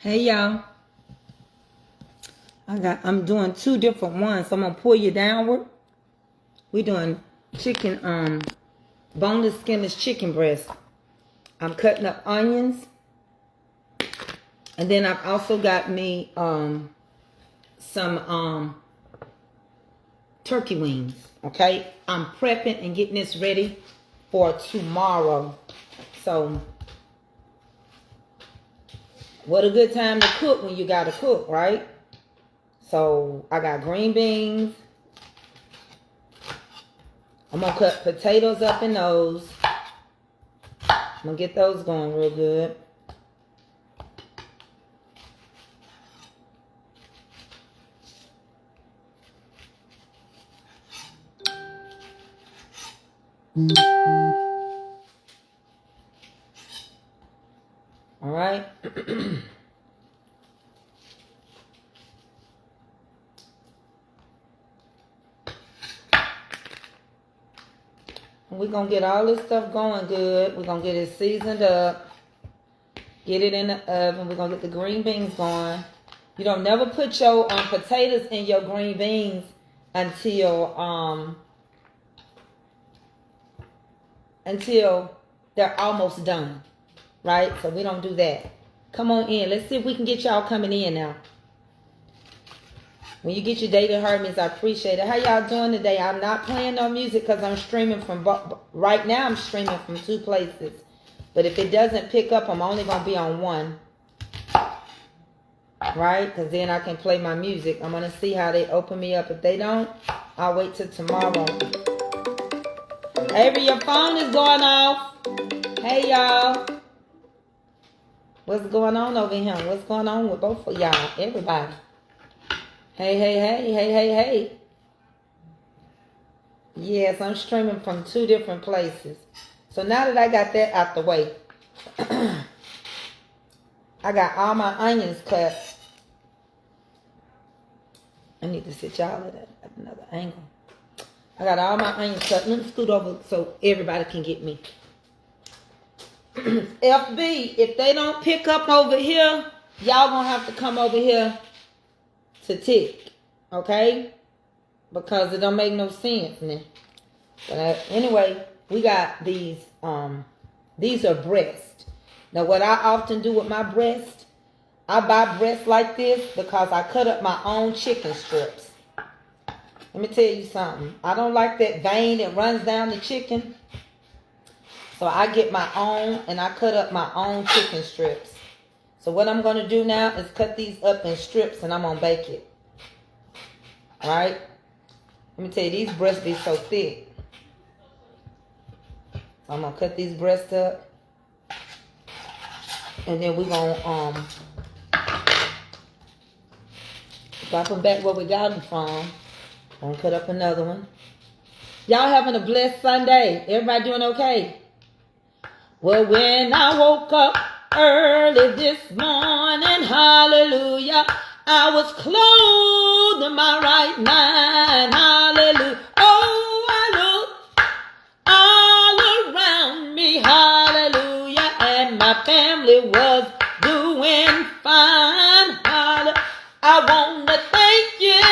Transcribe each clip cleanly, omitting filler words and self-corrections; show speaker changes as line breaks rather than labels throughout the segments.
Hey y'all, I'm doing two different ones. So I'm gonna pull you downward. We're doing chicken, boneless, skinless chicken breast. I'm cutting up onions, and then I've also got me some turkey wings. Okay, I'm prepping and getting this ready for tomorrow. So what a good time to cook when you gotta cook, right? So I got green beans. I'm gonna cut potatoes up in those. I'm gonna get those going real good. All right. We're going to get all this stuff going good. We're going to get it seasoned up. Get it in the oven. We're going to get the green beans going. You don't never put your potatoes in your green beans until they're almost done. Right? So we don't do that. Come on in. Let's see if we can get y'all coming in now. When you get your daily Hermes, I appreciate it. How y'all doing today? I'm not playing no music because I'm streaming from, right now I'm streaming from 2 places. But if it doesn't pick up, I'm only going to be on one. Right? Because then I can play my music. I'm going to see how they open me up. If they don't, I'll wait till tomorrow. Avery, your phone is going off. Hey, y'all. What's going on over here? What's going on with both of y'all? Everybody. Hey, hey, hey, hey, hey, hey. Yes, I'm streaming from 2 different places. So now that I got that out the way, I got all my onions cut. I need to sit y'all at another angle. I got all my onions cut. Let me scoot over so everybody can get me. FB, if they don't pick up over here, y'all gonna have to come over here to tick, okay? Because it don't make no sense now. But anyway, we got these are breast. Now what I often do with my breast, I buy breast like this because I cut up my own chicken strips. Let me tell you something. I don't like that vein that runs down the chicken. So I get my own and I cut up my own chicken strips. So what I'm going to do now is cut these up in strips and I'm going to bake it. Alright? Let me tell you, these breasts be so thick. So I'm going to cut these breasts up. And then we're going to drop them back where we got them from. Going to cut up another one. Y'all having a blessed Sunday? Everybody doing okay? Well, when I woke up early this morning, hallelujah, I was clothed in my right mind, hallelujah. Oh, I looked all around me, hallelujah, and my family was doing fine, hallelujah. I want to thank you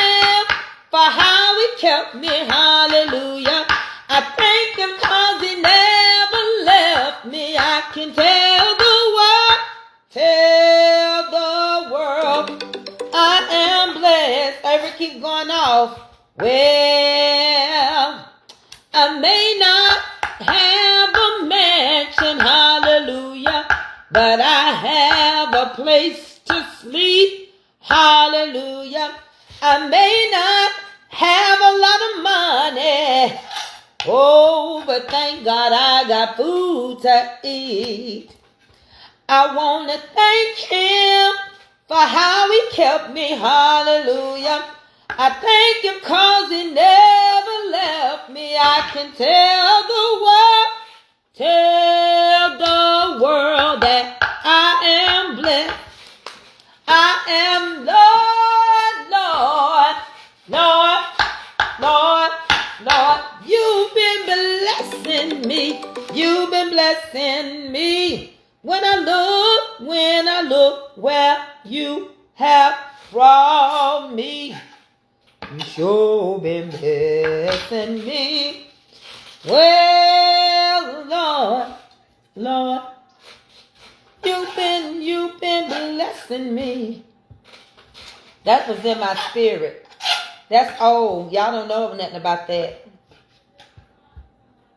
for how he kept me, hallelujah. I thank him because he never left me. I can tell the world, I am blessed. Every keep going off. Well, I may not have a mansion, hallelujah, but I have a place to sleep, hallelujah. I may not have a lot of money, oh, but thank God I got food to eat. I want to thank him for how he kept me, hallelujah. I thank him because he never left me. I can tell the world that I am blessed. I am Lord, you've been blessing me. You've been blessing me. When I look where you have brought me, you sure been blessing me. Well, Lord, you've been blessing me. That was in my spirit. That's old. Y'all don't know nothing about that.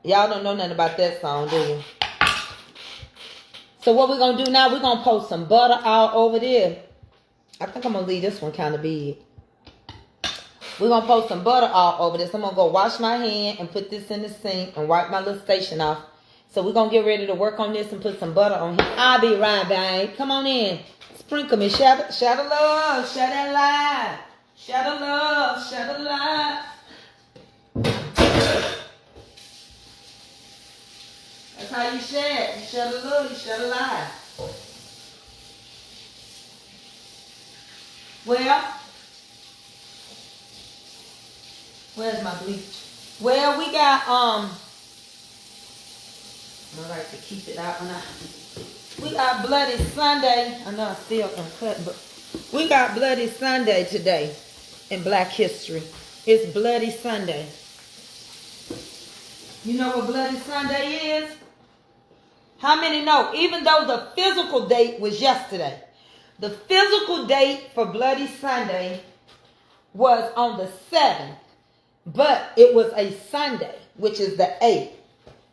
Y'all don't know nothing about that song, do you? So what we're going to do now, we're going to pour some butter all over there. I think I'm going to leave this one kind of big. We're going to pour some butter all over this. I'm going to go wash my hand and put this in the sink and wipe my little station off. So we're going to get ready to work on this and put some butter on here. I'll be right back. Come on in. Sprinkle me. Shout the love. Shout that light. Shout the love. Shout the light. That's how you share. You share the love. You share the light. Well, where's my bleach? Well, we got I like to keep it out. We got Bloody Sunday. I know I still uncut, but we got Bloody Sunday today in Black History. It's Bloody Sunday. You know what Bloody Sunday is? How many know? Even though the physical date was yesterday, the physical date for Bloody Sunday was on the 7th, but it was a Sunday, which is the 8th.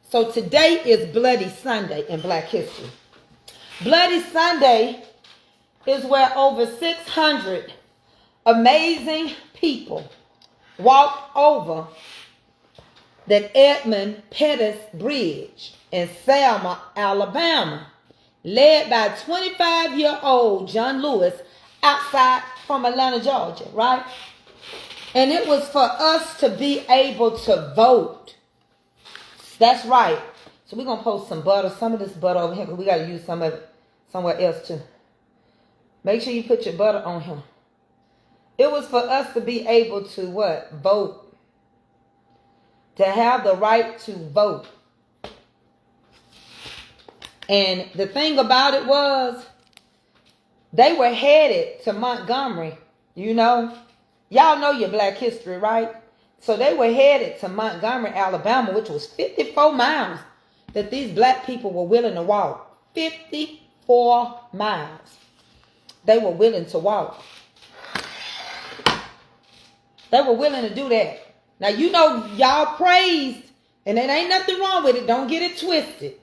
So today is Bloody Sunday in Black History. Bloody Sunday is where over 600 amazing people walked over the Edmund Pettus Bridge in Selma, Alabama, led by 25-year-old John Lewis outside from Atlanta, Georgia, right? And it was for us to be able to vote. That's right. So we're going to post some butter, some of this butter over here, because we got to use some of it somewhere else too. Make sure you put your butter on here. It was for us to be able to what? Vote. To have the right to vote. And the thing about it was, they were headed to Montgomery, you know. Y'all know your Black history, right? So they were headed to Montgomery, Alabama, which was 54 miles that these black people were willing to walk. 54 miles. They were willing to walk. They were willing to do that. Now, you know, y'all praised, and there ain't nothing wrong with it. Don't get it twisted.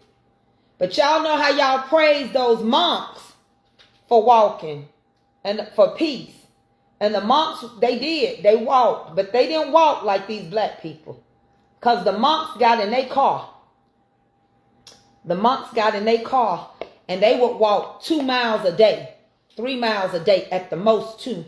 But y'all know how y'all praised those monks for walking and for peace. And the monks, they did. They walked. But they didn't walk like these black people. Because the monks got in their car. The monks got in their car. And they would walk 2 miles a day. 3 miles a day at the most 2.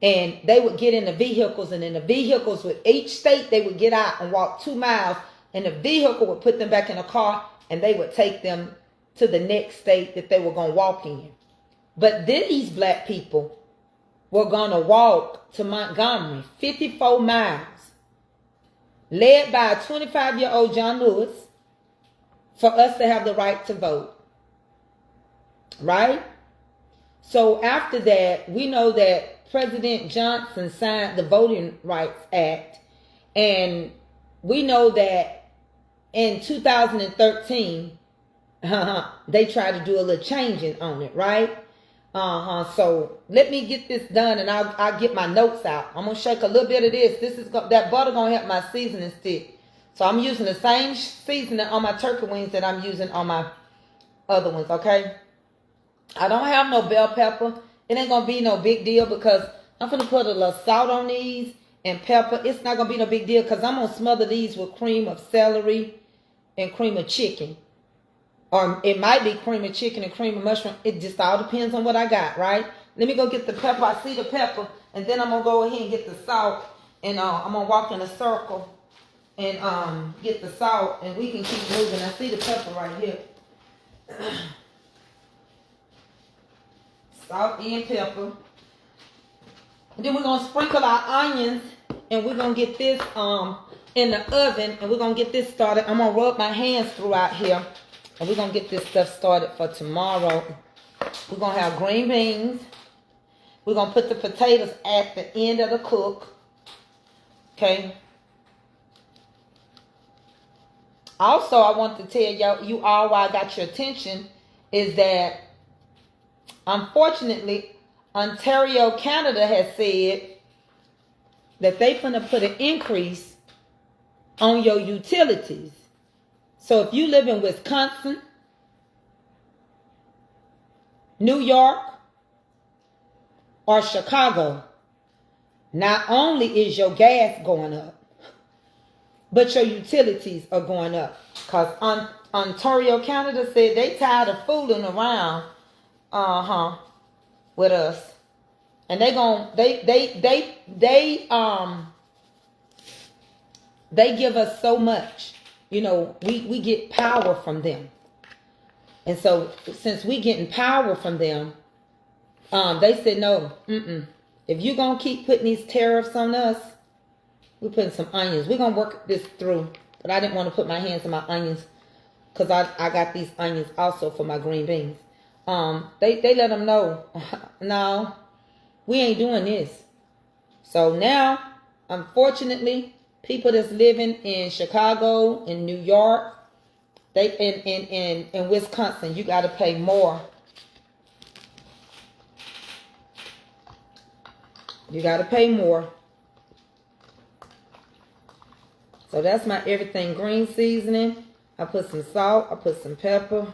And they would get in the vehicles. And in the vehicles with each state, they would get out and walk 2 miles. And the vehicle would put them back in the car. And they would take them to the next state that they were going to walk in. But these black people were going to walk to Montgomery, 54 miles, led by a 25-year-old John Lewis, for us to have the right to vote. Right? So after that, we know that President Johnson signed the Voting Rights Act. And we know that in 2013, they tried to do a little changing on it, right? So let me get this done, and I'll get my notes out. I'm gonna shake a little bit of this. That butter gonna help my seasoning stick. So I'm using the same seasoning on my turkey wings that I'm using on my other ones. Okay. I don't have no bell pepper. It ain't gonna be no big deal because I'm gonna put a little salt on these and pepper. It's not gonna be no big deal because I'm gonna smother these with cream of celery and cream of chicken. Or it might be cream of chicken and cream of mushroom. It just all depends on what I got, right? Let me go get the pepper. I see the pepper. And then I'm going to go ahead and get the salt. And I'm going to walk in a circle and get the salt. And we can keep moving. I see the pepper right here. Salt and pepper. And then we're going to sprinkle our onions. And we're going to get this in the oven. And we're going to get this started. I'm going to rub my hands throughout here. And we're going to get this stuff started for tomorrow. We're going to have green beans. We're going to put the potatoes at the end of the cook. Okay. Also, I want to tell you all why I got your attention is that, unfortunately, Ontario, Canada has said that they're going to put an increase on your utilities. So if you live in Wisconsin, New York, or Chicago, not only is your gas going up, but your utilities are going up. Because Ontario, Canada said they tired of fooling around with us. And they give us so much. You know, we get power from them. And so since we getting power from them, they said no, if you're gonna keep putting these tariffs on us, we're putting some onions. We're gonna work this through. But I didn't want to put my hands on my onions because I got these onions also for my green beans. They let them know, no, we ain't doing this. So now, unfortunately, people that's living in Chicago, in New York, in Wisconsin, you got to pay more. You got to pay more. So that's my everything green seasoning. I put some salt. I put some pepper.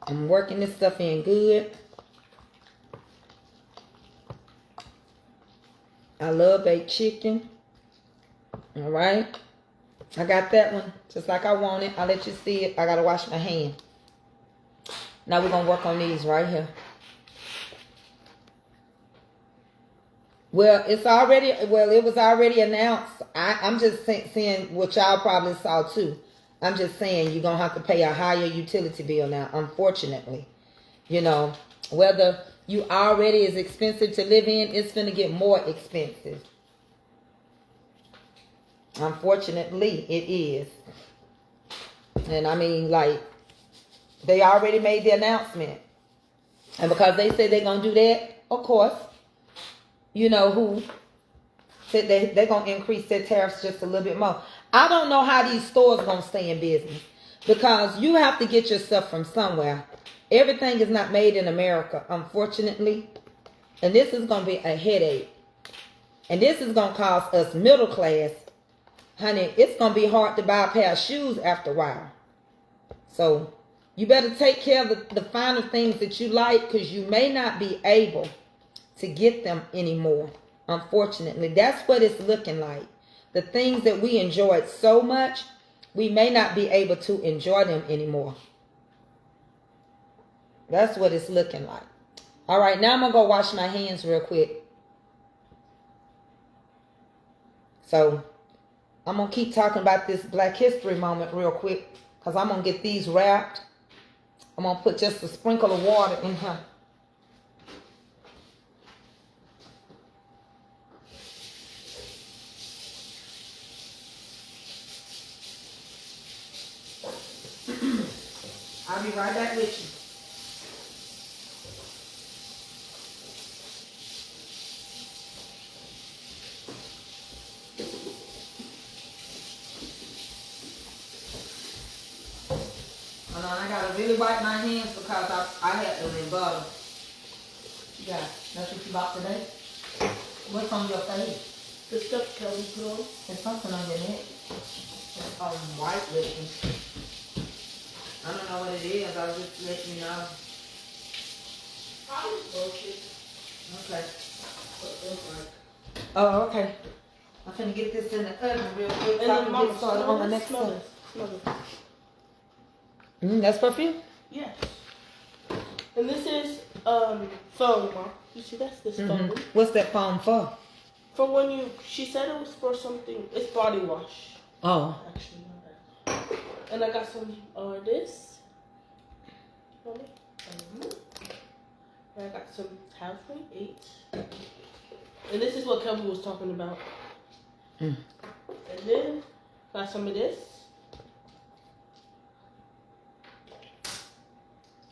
I'm working this stuff in good. I love baked chicken. All right. I got that one just like I want it. I'll let you see it. I got to wash my hand. Now we're going to work on these right here. Well, it was already announced. I'm just saying what y'all probably saw too. I'm just saying you're going to have to pay a higher utility bill now, unfortunately. You know, whether you already is expensive to live in, it's going to get more expensive. Unfortunately, it is. And I mean, like, they already made the announcement. And because they said they're going to do that, of course, you know who said they're going to increase their tariffs just a little bit more. I don't know how these stores are going to stay in business because you have to get your stuff from somewhere. Everything is not made in America, unfortunately. And this is going to be a headache. And this is going to cost us middle class. Honey, it's going to be hard to buy a pair of shoes after a while. So you better take care of the finer things that you like because you may not be able to get them anymore. Unfortunately, that's what it's looking like. The things that we enjoyed so much, we may not be able to enjoy them anymore. That's what it's looking like. All right, now I'm going to go wash my hands real quick. So I'm going to keep talking about this Black History moment real quick because I'm going to get these wrapped. I'm going to put just a sprinkle of water in here. I'll be right back with you. Hold on, I gotta really wipe my hands because I had them in butter. Yeah, that's what you bought today? What's on your face?
The stuff Kelly put on.
There's something on your neck. It's white looking. I don't know what it is. I'll just let you know.
Probably bullshit.
Okay. Oh, okay. I'm gonna get this in the oven real quick.
And
So I
then
can get started on the next
smell
one.
it. Smell it.
That's perfume?
Yes. And this is foam, Mom. You see that's this foam.
What's that foam for?
For when she said it was for something. It's body wash.
Oh.
Actually, not that. And I got some this. And I got some halfway 8. And this is what Kelby was talking about. And then got some of this.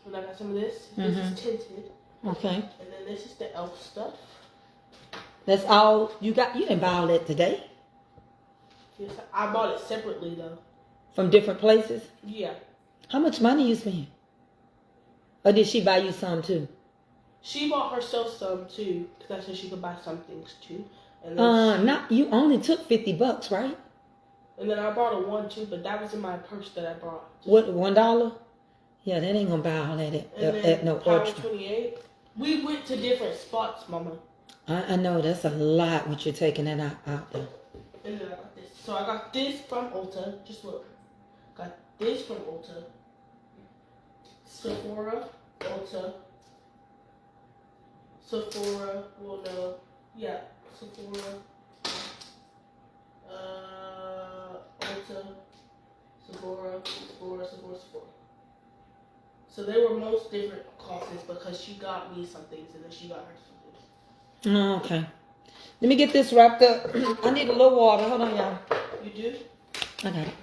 And I got some of this. This is tinted.
Okay.
And then this is the L.F. stuff.
That's all you got? You didn't buy all that today?
Yes, I bought it separately though.
From different places?
Yeah.
How much money you spend? Or did she buy you some too?
She bought herself some too, because I said she could buy some things too. And then
you only took $50, right?
And then I bought a one too, but that was in my purse that I brought.
What, $1? Yeah, that ain't gonna buy all that at no
Power
Ultra.
28. We went to different spots, Mama.
I know that's a lot what you're taking that out there.
And then I got this. So I got this from Ulta. Just look. Got this from Ulta. Sephora, Ulta. Sephora, well no. Yeah, Sephora. Ulta. Sephora. So they were most different costs because she got me some things and then she got her some things.
Oh, okay. Let me get this wrapped up. I need a little water. Hold on, y'all.
You do?
I got it.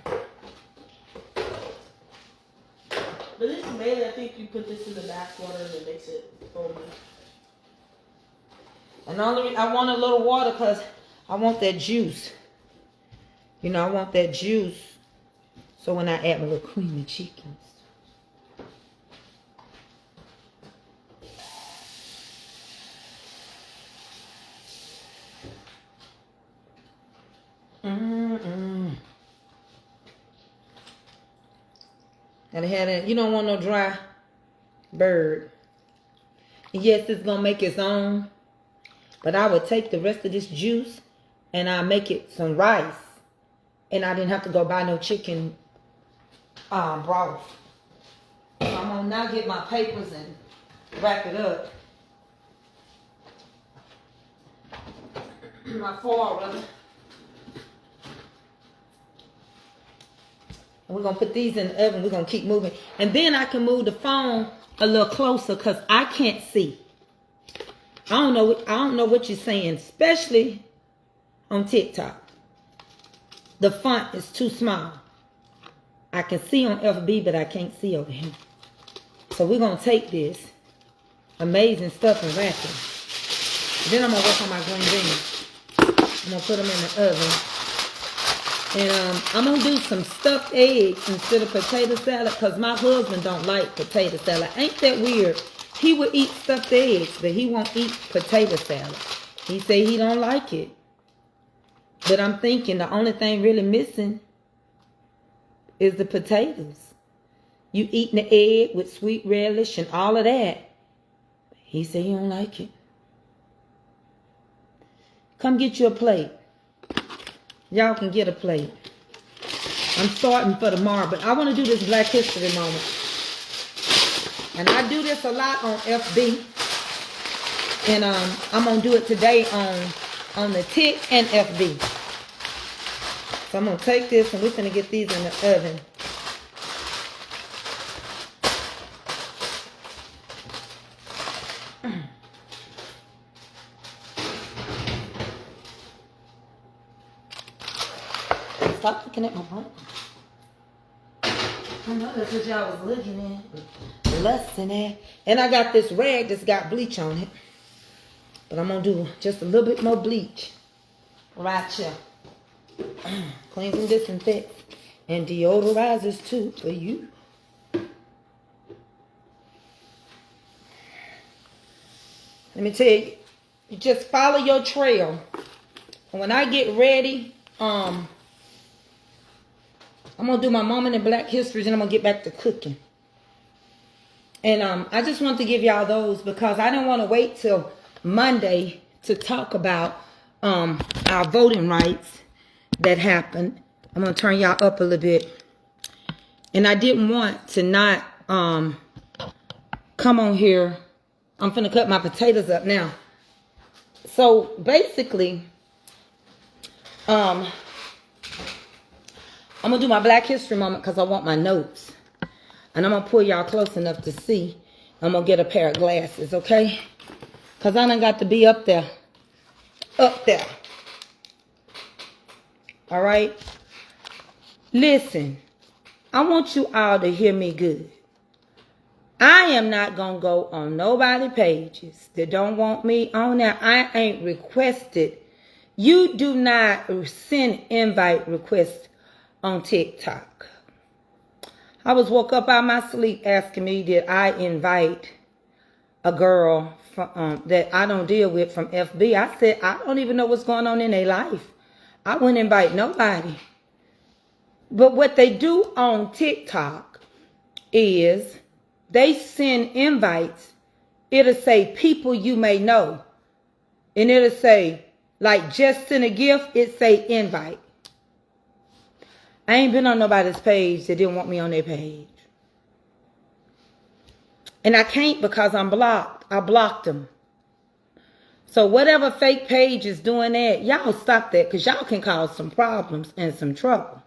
But this mainly, I think you put this in the bath water and it makes it foamy.
And I want a little water because I want that juice. You know, I want that juice. So when I add my little creamy chickens. Gotta have that. You don't want no dry bird. Yes, it's gonna make its own. But I would take the rest of this juice and I make it some rice. And I didn't have to go buy no chicken broth. So I'm gonna now get my papers and wrap it up. My foil rather. And we're going to put these in the oven. We're going to keep moving. And then I can move the phone a little closer because I can't see. I don't know what you're saying, especially on TikTok. The font is too small. I can see on L.F.E, but I can't see over here. So we're going to take this amazing stuff and wrap it. Then I'm going to work on my green beans. I'm going to put them in the oven. And I'm going to do some stuffed eggs instead of potato salad because my husband don't like potato salad. Ain't that weird? He would eat stuffed eggs, but he won't eat potato salad. He say he don't like it. But I'm thinking the only thing really missing is the potatoes. You eating the egg with sweet relish and all of that. He said he don't like it. Come get you a plate. Y'all can get a plate. I'm starting for tomorrow, but I want to do this Black History moment. And I do this a lot on FB. And I'm going to do it today on the Tick and FB. So I'm going to take this and we're going to get these in the oven. Stop looking at my butt. I know that's what y'all was looking at. Lusting at. And I got this rag that's got bleach on it. But I'm going to do just a little bit more bleach. Right here. Cleans and disinfects. And deodorizes too for you. Let me tell you. You just follow your trail. And when I get ready, I'm going to do my moment in Black History and I'm going to get back to cooking. And I just want to give y'all those because I didn't want to wait till Monday to talk about our voting rights that happened. I'm going to turn y'all up a little bit. And I didn't want to not come on here. I'm finna cut my potatoes up now. So basically, I'm going to do my Black History moment because I want my notes. And I'm going to pull y'all close enough to see. I'm going to get a pair of glasses, okay? Because I done got to be up there. Up there. All right? Listen. I want you all to hear me good. I am not going to go on nobody pages that don't want me on there. I ain't requested. You do not send invite requests on TikTok. I was woke up out of my sleep asking me, did I invite a girl from, that I don't deal with from FB? I said, I don't even know what's going on in their life. I wouldn't invite nobody. But what they do on TikTok is they send invites. It'll say people you may know. And it'll say, like, just send a gift, it say invite. I ain't been on nobody's page that didn't want me on their page. And I can't because I'm blocked. I blocked them. So whatever fake page is doing that, y'all stop that because y'all can cause some problems and some trouble.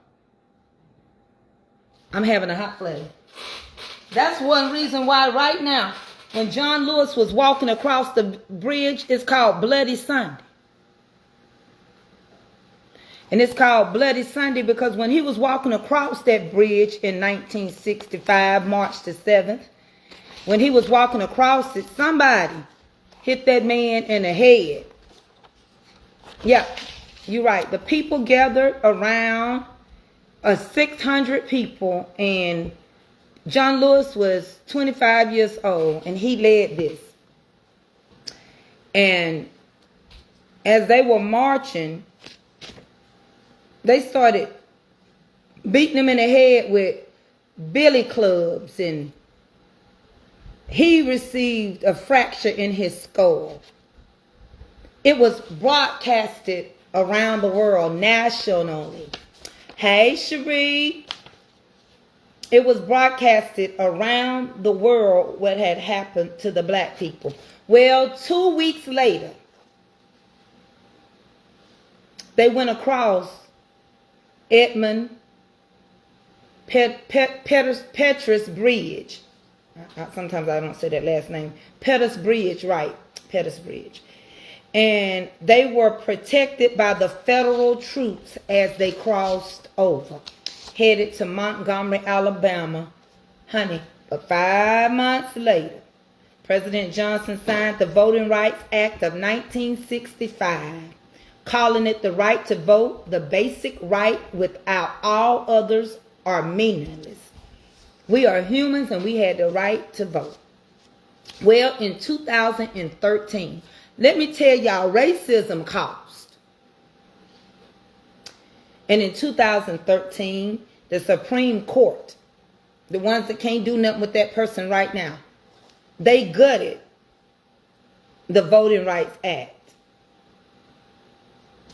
I'm having a hot flash. That's one reason why right now, when John Lewis was walking across the bridge, it's called Bloody Sunday. And it's called Bloody Sunday because when he was walking across that bridge in 1965, March the 7th, when he was walking across it, somebody hit that man in the head. Yeah, you're right. The people gathered around 600 people, and John Lewis was 25 years old, and he led this. And as they were marching, they started beating him in the head with billy clubs, and he received a fracture in his skull. It was broadcasted around the world nationally. Hey, Cherie. It was broadcasted around the world what had happened to the black people. Well, 2 weeks later, they went across Edmund Petrus Bridge. Sometimes I don't say that last name. Pettus Bridge, right. Pettus Bridge. And they were protected by the federal troops as they crossed over, headed to Montgomery, Alabama. Honey, but 5 months later, President Johnson signed the Voting Rights Act of 1965, calling it the right to vote, the basic right without all others are meaningless. We are humans and we had the right to vote. Well, in 2013, let me tell y'all, racism cost. And in 2013, the Supreme Court, the ones that can't do nothing with that person right now, they gutted the Voting Rights Act.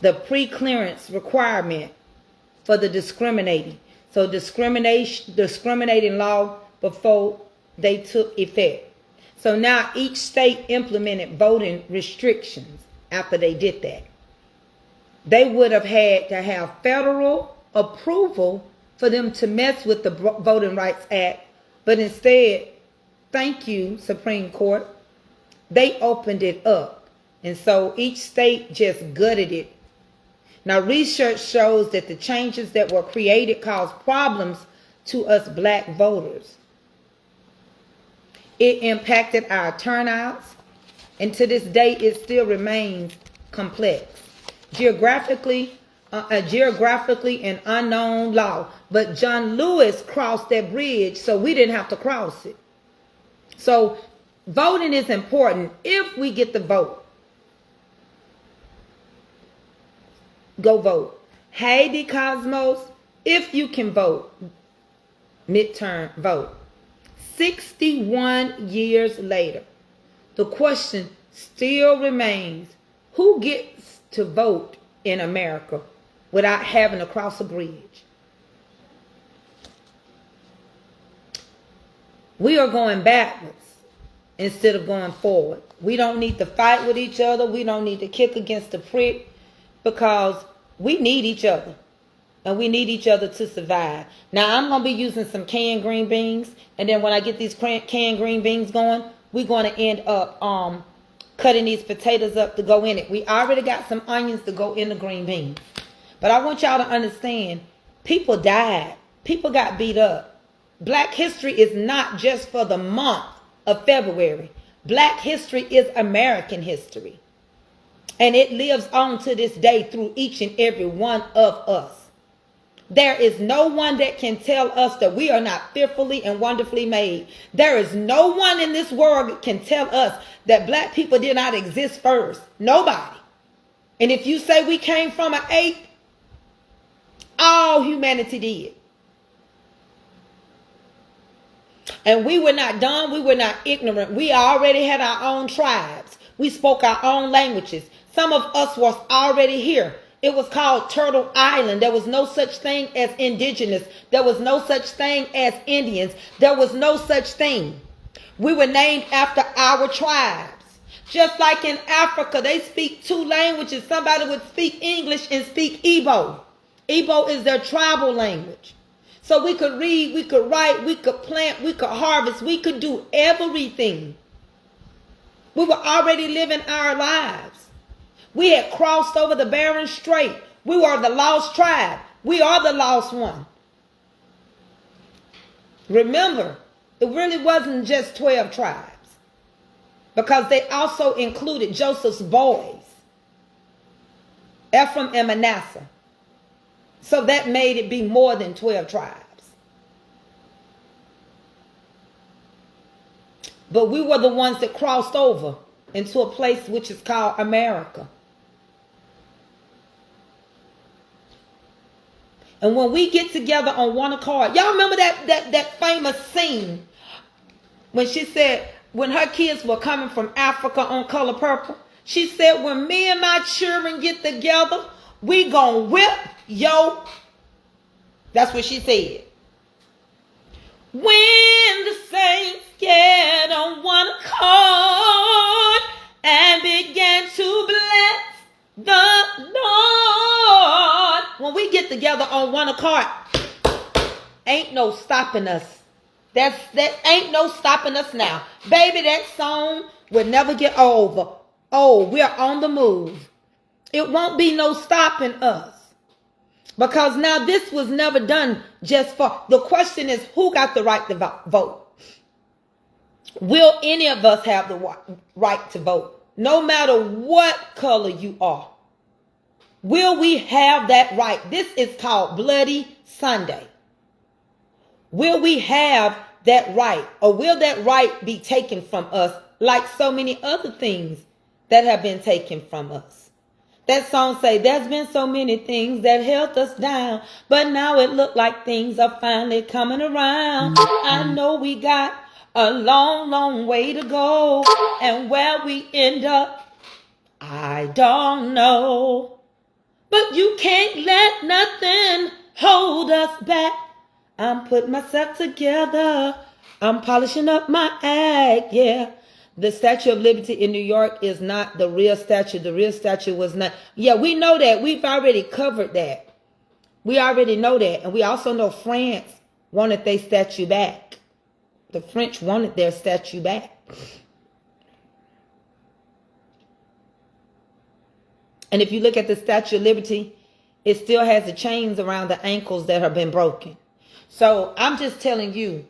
The pre-clearance requirement for the discriminating. So discriminating law before they took effect. So now each state implemented voting restrictions after they did that. They would have had to have federal approval for them to mess with the Voting Rights Act. But instead, thank you, Supreme Court, they opened it up. And so each state just gutted it. Now, research shows that the changes that were created caused problems to us black voters. It impacted our turnouts, and to this day, it still remains complex. Geographically an unknown law. But John Lewis crossed that bridge, so we didn't have to cross it. So voting is important if we get the vote. Go vote. Heidi Cosmos, if you can vote, midterm vote. 61 years later, the question still remains, who gets to vote in America without having to cross a bridge? We are going backwards instead of going forward. We don't need to fight with each other. We don't need to kick against the prick, because we need each other. And we need each other to survive. Now, I'm going to be using some canned green beans. And then when I get these canned green beans going, we're going to end up cutting these potatoes up to go in it. We already got some onions to go in the green beans. But I want y'all to understand, people died. People got beat up. Black history is not just for the month of February. Black history is American history. And it lives on to this day through each and every one of us. There is no one that can tell us that we are not fearfully and wonderfully made. There is no one in this world that can tell us that black people did not exist first. Nobody. And if you say we came from an ape, all humanity did. And we were not dumb. We were not ignorant. We already had our own tribes. We spoke our own languages. Some of us was already here. It was called Turtle Island. There was no such thing as indigenous. There was no such thing as Indians. There was no such thing. We were named after our tribes. Just like in Africa, they speak two languages. Somebody would speak English and speak Igbo. Igbo is their tribal language. So we could read, we could write, we could plant, we could harvest, we could do everything. We were already living our lives. We had crossed over the Bering Strait. We were the lost tribe. We are the lost one. Remember, it really wasn't just 12 tribes, because they also included Joseph's boys, Ephraim and Manasseh. So that made it be more than 12 tribes. But we were the ones that crossed over into a place which is called America. And when we get together on one accord, y'all remember that famous scene when she said, when her kids were coming from Africa on Color Purple, she said, when me and my children get together, we gonna whip yo. That's what she said. When the saints get on one accord and began to bless the Lord. When we get together on one accord, ain't no stopping us. That ain't no stopping us now. Baby, that song will never get over. Oh, we're on the move. It won't be no stopping us. Because now this was never done just for, the question is, who got the right to vote? Will any of us have the right to vote? No matter what color you are. Will we have that right? This is called Bloody Sunday. Will we have that right? Or will that right be taken from us like so many other things that have been taken from us? That song say, there's been so many things that held us down, but now it look like things are finally coming around. I know we got a long, long way to go, and where we end up, I don't know. But you can't let nothing hold us back. I'm putting myself together. I'm polishing up my act, yeah. The Statue of Liberty in New York is not the real statue. The real statue was not. Yeah, we know that. We've already covered that. We already know that. And we also know France wanted their statue back. The French wanted their statue back. And if you look at the Statue of Liberty, it still has the chains around the ankles that have been broken. So I'm just telling you,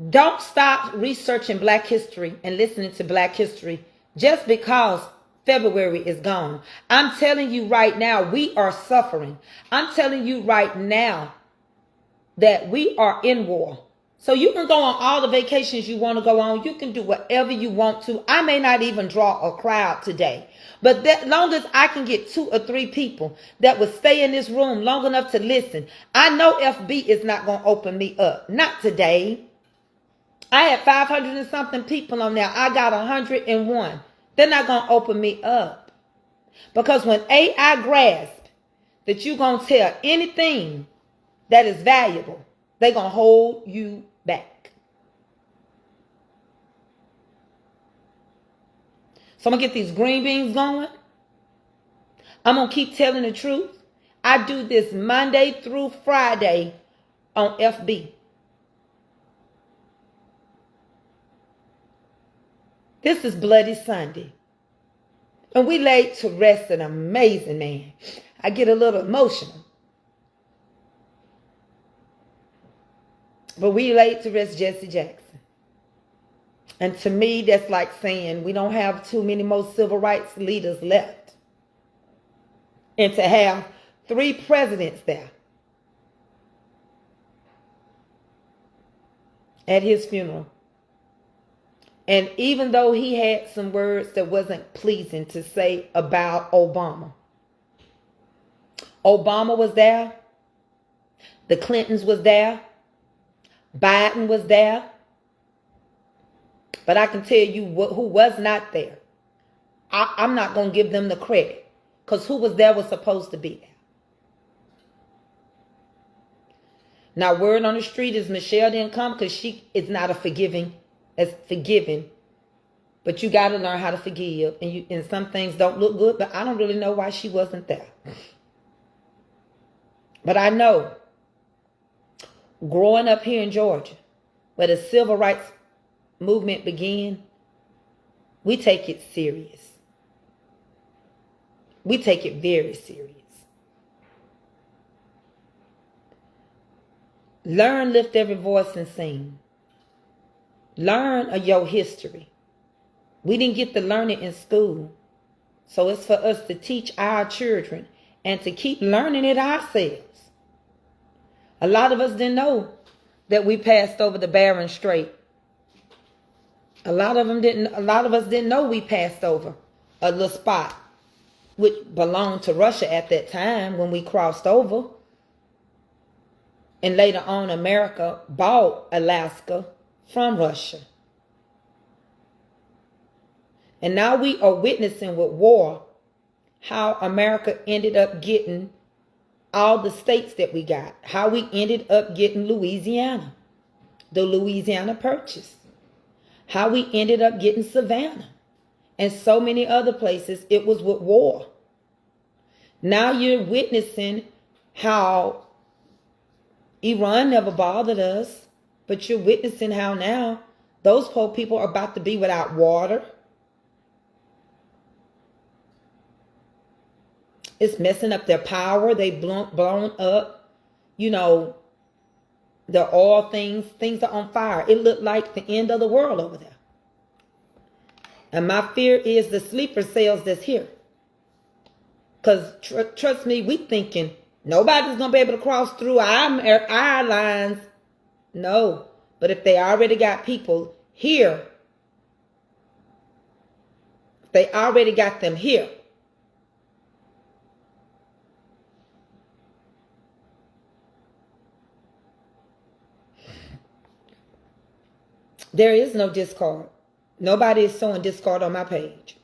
don't stop researching Black history and listening to Black history just because February is gone. I'm telling you right now, we are suffering. I'm telling you right now that we are in war. So you can go on all the vacations you want to go on. You can do whatever you want to. I may not even draw a crowd today. But that long as I can get 2 or 3 people that will stay in this room long enough to listen, I know FB is not going to open me up. Not today. I had 500 and something people on there. I got 101. They're not going to open me up. Because when AI grasp that you're going to tell anything that is valuable, they're going to hold you back. So I'm going to get these green beans going. I'm going to keep telling the truth. I do this Monday through Friday on FB. This is Bloody Sunday. And we laid to rest an amazing man. I get a little emotional. But we laid to rest Jesse Jackson. And to me, that's like saying we don't have too many more civil rights leaders left. And to have 3 presidents there at his funeral. And even though he had some words that wasn't pleasing to say about Obama. Obama was there. The Clintons was there. Biden was there. But I can tell you who was not there. I'm not going to give them the credit. Because who was there was supposed to be there. Now, word on the street is Michelle didn't come because she is not as forgiving. But you got to learn how to forgive. And some things don't look good. But I don't really know why she wasn't there. But I know, growing up here in Georgia, where the civil rights movement began, we take it serious. We take it very serious. Learn, lift every voice and sing. Learn of your history. We didn't get to learn it in school. So it's for us to teach our children and to keep learning it ourselves. A lot of us didn't know that we passed over the Bering Strait. A lot of us didn't know we passed over a little spot which belonged to Russia at that time when we crossed over. And later on, America bought Alaska from Russia. And now we are witnessing with war how America ended up getting all the states that we got. How we ended up getting Louisiana. The Louisiana Purchase. How we ended up getting Savannah. And so many other places. It was with war. Now you're witnessing how Iran never bothered us. But you're witnessing how now those poor people are about to be without water. It's messing up their power. They've blown up, the oil things are on fire. It looked like the end of the world over there. And my fear is the sleeper cells that's here. Because trust me, we thinking nobody's going to be able to cross through our lines. No. But if they already got people here, they already got them here. There is no discard. Nobody is sowing discard on my page.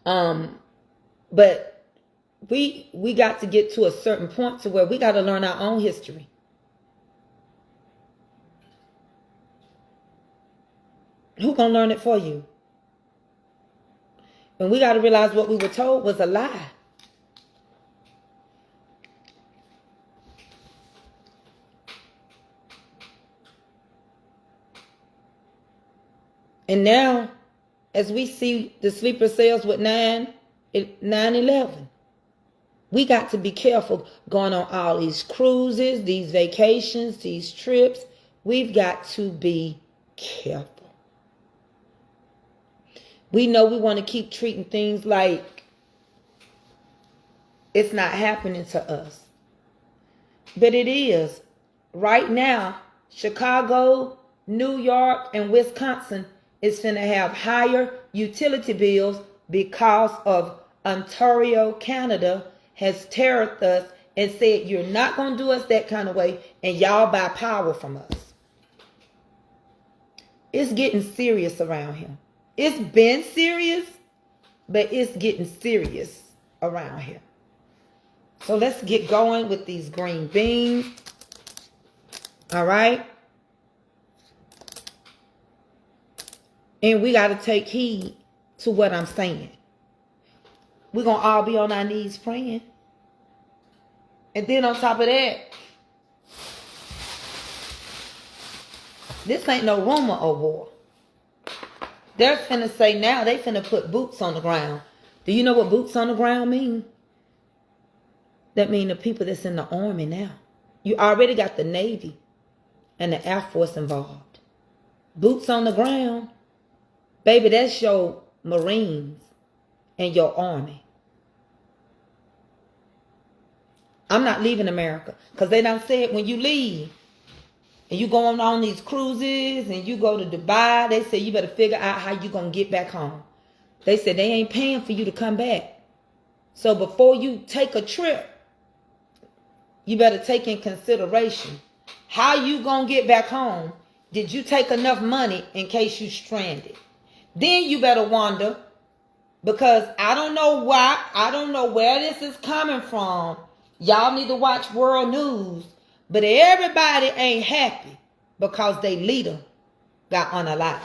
But we got to get to a certain point to where we got to learn our own history. Who gonna learn it for you? And we got to realize what we were told was a lie. And now, as we see the sleeper cells with 9/11, we got to be careful going on all these cruises, these vacations, these trips. We've got to be careful. We know we want to keep treating things like it's not happening to us. But it is. Right now, Chicago, New York, and Wisconsin is going to have higher utility bills because of Ontario, Canada has tariffed us and said you're not going to do us that kind of way and y'all buy power from us. It's getting serious around here. It's been serious, but it's getting serious around here. So let's get going with these green beans. All right. And we got to take heed to what I'm saying. We're going to all be on our knees praying. And then on top of that, this ain't no rumor of war. They're finna say now, they finna put boots on the ground. Do you know what boots on the ground mean? That mean the people that's in the army now. You already got the Navy and the Air Force involved. Boots on the ground. Baby, that's your Marines and your Army. I'm not leaving America. Because they done said when you leave and you go on these cruises and you go to Dubai, they say you better figure out how you going to get back home. They said they ain't paying for you to come back. So before you take a trip, you better take in consideration how you going to get back home. Did you take enough money in case you stranded? Then you better wonder, because I don't know why, I don't know where this is coming from. Y'all need to watch world news. But everybody ain't happy because their leader got unalived.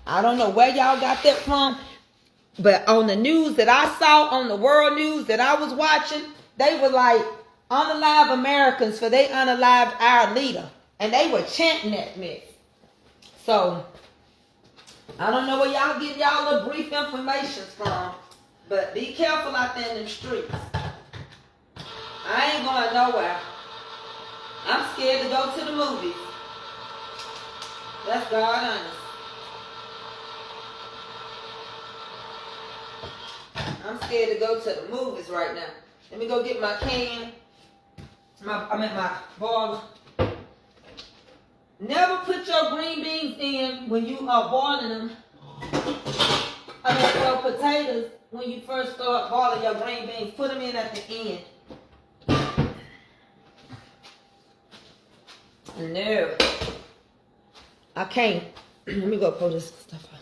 I don't know where y'all got that from. But on the news that I saw, on the world news that I was watching, they were like, unalive Americans for they unalived our leader. And they were chanting that mess. So, I don't know where y'all get y'all the brief information from. But be careful out there in them streets. I ain't going nowhere. I'm scared to go to the movies. That's God honest. I'm scared to go to the movies right now. Let me go get my can. My boiler. Never put your green beans in when you are boiling them. Your potatoes, when you first start boiling your green beans, put them in at the end. No. I can't. Let me go pull this stuff out.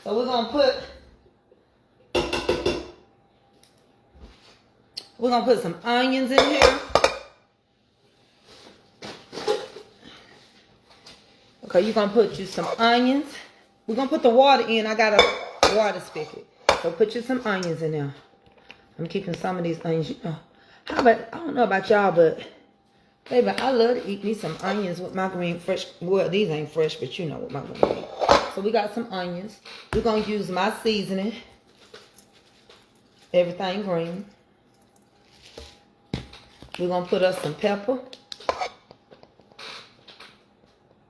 So we're gonna put some onions in here. Okay, you're gonna put you some onions. We're gonna put the water in. I got a water spigot. So put you some onions in there. I'm keeping some of these onions. You know, I don't know about y'all, but baby, I love to eat me some onions with my green fresh. Well, these ain't fresh, but you know what my green. So we got some onions. We're gonna use my seasoning. Everything green. We're gonna put us some pepper.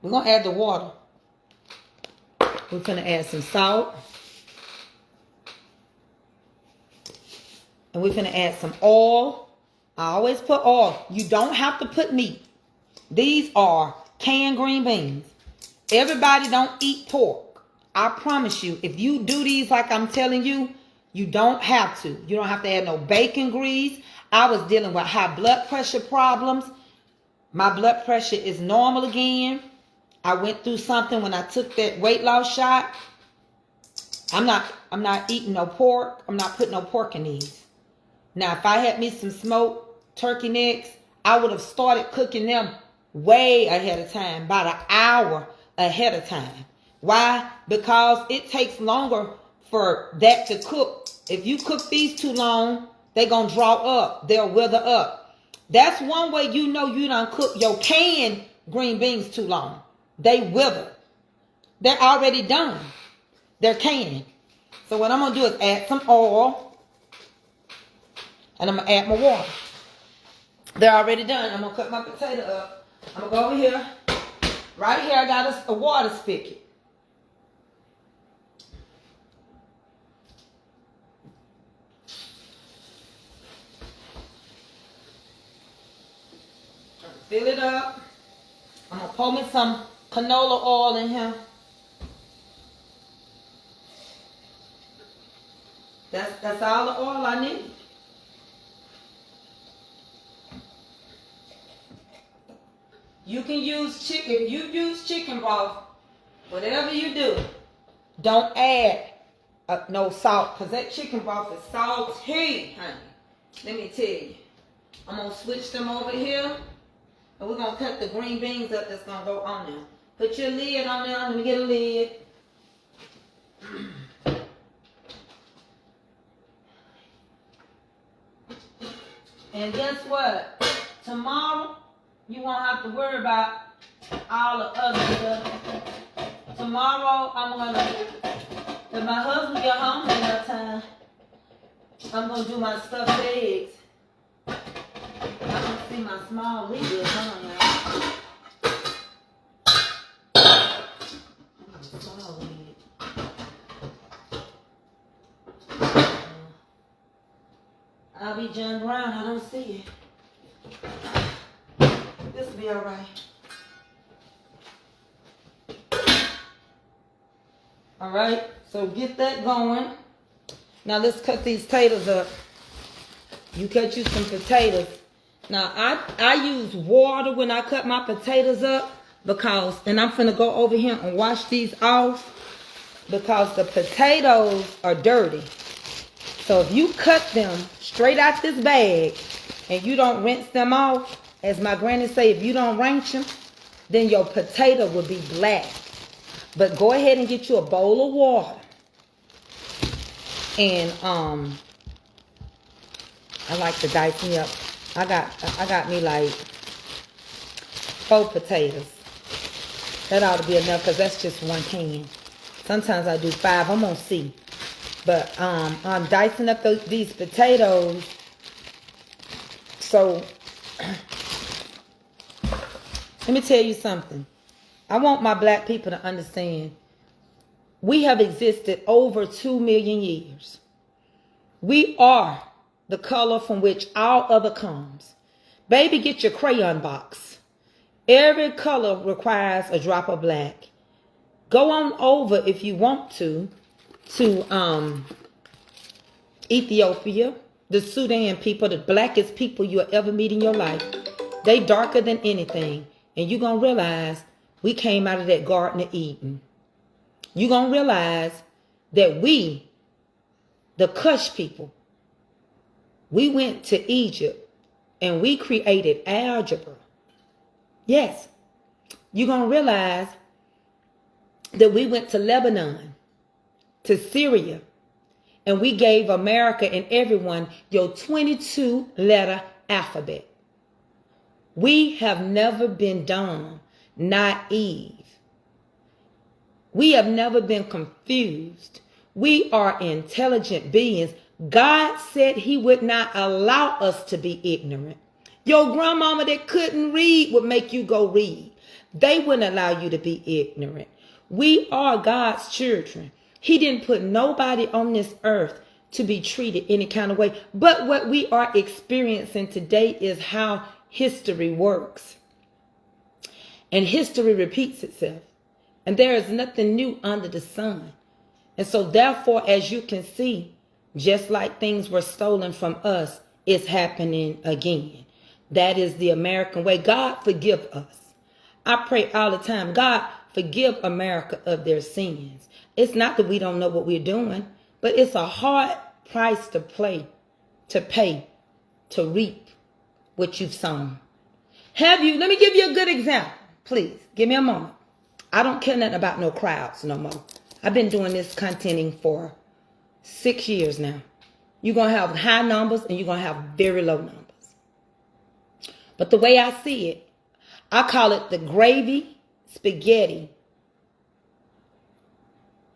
We're gonna add the water. We're gonna add some salt. And we're gonna add some oil. I always put oil. You don't have to put meat. These are canned green beans. Everybody don't eat pork. I promise you, if you do these like I'm telling you, you don't have to. You don't have to add no bacon grease. I was dealing with high blood pressure problems. My blood pressure is normal again. I went through something when I took that weight loss shot. I'm not eating no pork. I'm not putting no pork in these. Now, if I had me some smoked turkey necks, I would have started cooking them way ahead of time, about an hour ahead of time. Why? Because it takes longer for that to cook. If you cook these too long, they're going to draw up. They'll wither up. That's one way you know you done cook your canned green beans too long. They wither. They're already done. They're canned. So what I'm going to do is add some oil. And I'm going to add my water. They're already done. I'm going to cut my potato up. I'm going to go over here. Right here I got a water spigot. Fill it up. I'm going to pour me some canola oil in here. That's all the oil I need. You can use chicken. If you use chicken broth, whatever you do, don't add no salt, because that chicken broth is salty, honey. Let me tell you. I'm going to switch them over here. And we're going to cut the green beans up that's going to go on there. Put your lid on there. Let me get a lid. And guess what? tomorrow, you won't have to worry about all the other stuff. Tomorrow, I'm gonna, if my husband get home in that time, I'm gonna do my stuffed eggs. I can see my small legal, huh, y'all? Small leg. I'll be John Brown, I don't see it. This will be alright. Alright, so get that going. Now let's cut these potatoes up. You cut you some potatoes. Now I use water when I cut my potatoes up because, and I'm finna go over here and wash these off because the potatoes are dirty. So if you cut them straight out this bag and you don't rinse them off, as my granny say, if you don't rinse them, then your potato will be black. But go ahead and get you a bowl of water. And I like to dice me up. I got me like 4 potatoes. That ought to be enough because that's just 1 can. Sometimes I do 5. I'm gonna see. But I'm dicing up these potatoes. So let me tell you something. I want my black people to understand. We have existed over 2 million years. We are the color from which all other comes. Baby, get your crayon box. Every color requires a drop of black. Go on over if you want to Ethiopia, the Sudan people, the blackest people you'll ever meet in your life. They darker than anything. And you're going to realize we came out of that Garden of Eden. You're going to realize that we, the Cush people, we went to Egypt and we created algebra. Yes. You're going to realize that we went to Lebanon, to Syria, and we gave America and everyone your 22-letter alphabet. We have never been dumb, naive. We have never been confused. We are intelligent beings. God said he would not allow us to be ignorant. Your grandmama that couldn't read would make you go read. They wouldn't allow you to be ignorant. We are God's children. He didn't put nobody on this earth to be treated any kind of way. But what we are experiencing today is how history works. And history repeats itself. And there is nothing new under the sun. And so therefore, as you can see, just like things were stolen from us, it's happening again. That is the American way. God forgive us. I pray all the time, God forgive America of their sins. It's not that we don't know what we're doing, but it's a hard price to pay to reap what you've sown. Let me give you a good example. Please, give me a moment. I don't care nothing about no crowds no more. I've been doing this contenting for 6 years now. You're going to have high numbers and you're going to have very low numbers. But the way I see it, I call it the gravy spaghetti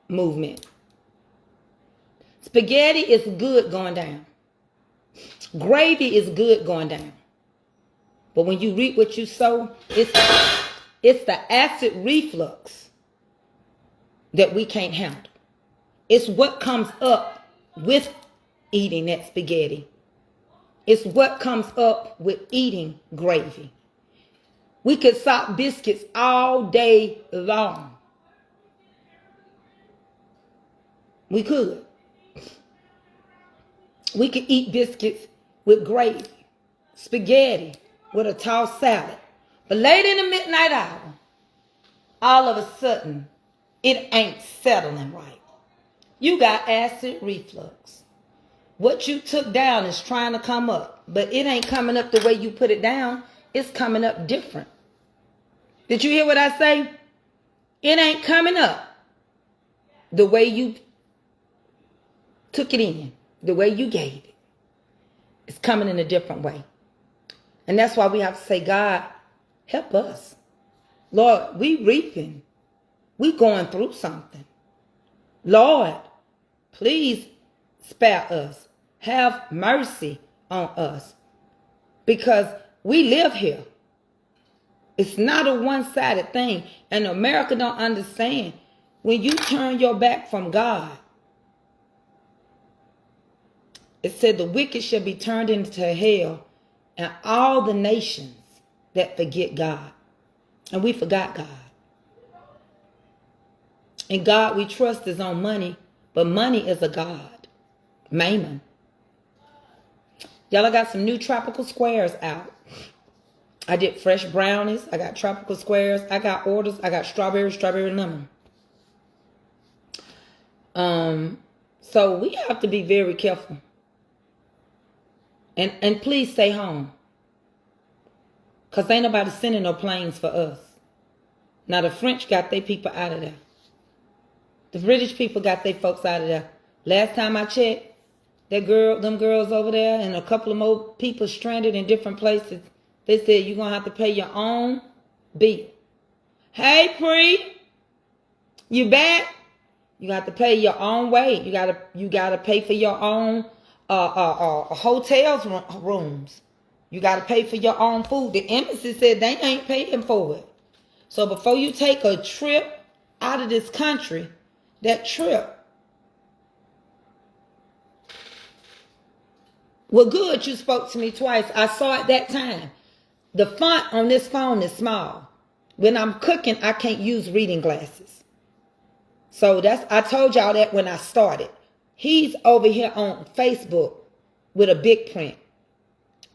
movement. Spaghetti is good going down. Gravy is good going down. But when you reap what you sow, it's the acid reflux that we can't handle. It's what comes up with eating that spaghetti. It's what comes up with eating gravy. We could sop biscuits all day long. We could. We could eat biscuits with gravy, spaghetti with a tossed salad. But late in the midnight hour, all of a sudden, it ain't settling right. You got acid reflux. What you took down is trying to come up, but it ain't coming up the way you put it down. It's coming up different. Did you hear what I say? It ain't coming up the way you took it in, the way you gave it. It's coming in a different way. And that's why we have to say, God, help us. Lord, we reaping. We going through something. Lord, please spare us. Have mercy on us. Because we live here. It's not a one-sided thing. And America don't understand. When you turn your back from God, it said the wicked shall be turned into hell, and all the nations that forget God. And we forgot God. And God we trust is on money, but money is a god. Mammon. Y'all, I got some new tropical squares out. I did fresh brownies. I got tropical squares. I got orders. I got strawberry lemon. So we have to be very careful. And please stay home. Because ain't nobody sending no planes for us. Now the French got their people out of there. The British people got their folks out of there. Last time I checked, them girls over there and a couple of more people stranded in different places. They said you're going to have to pay your own bill. Hey, Pre, you back? You got to pay your own way. You gotta pay for your own hotels rooms. You got to pay for your own food. The embassy said they ain't paying for it. So before you take a trip out of this country, that trip, well, good, you spoke to me twice. I saw it that time. The font on this phone is small. When I'm cooking, I can't use reading glasses. So I told y'all that when I started. He's over here on Facebook with a big print.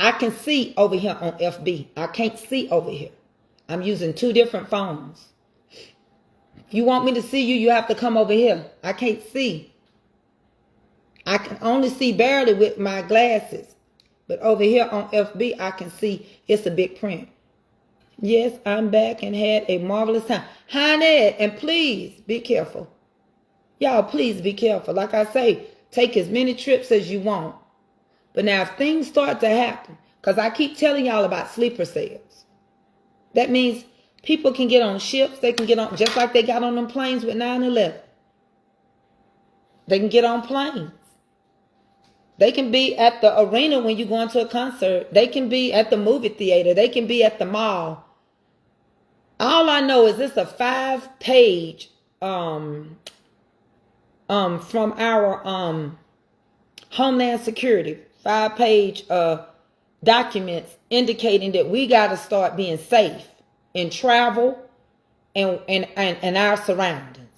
I can see over here on FB. I can't see over here. I'm using two different phones. If you want me to see you, you have to come over here. I can't see. I can only see barely with my glasses. But over here on FB, I can see it's a big print. Yes, I'm back and had a marvelous time. Honey, and please be careful. Y'all, please be careful. Like I say, take as many trips as you want. But now if things start to happen, because I keep telling y'all about sleeper cells. That means people can get on ships. They can get on, just like they got on them planes with 9/11. They can get on planes. They can be at the arena when you're going to a concert. They can be at the movie theater. They can be at the mall. All I know is it's a 5-page from our Homeland Security, 5-page documents indicating that we got to start being safe in travel and our surroundings.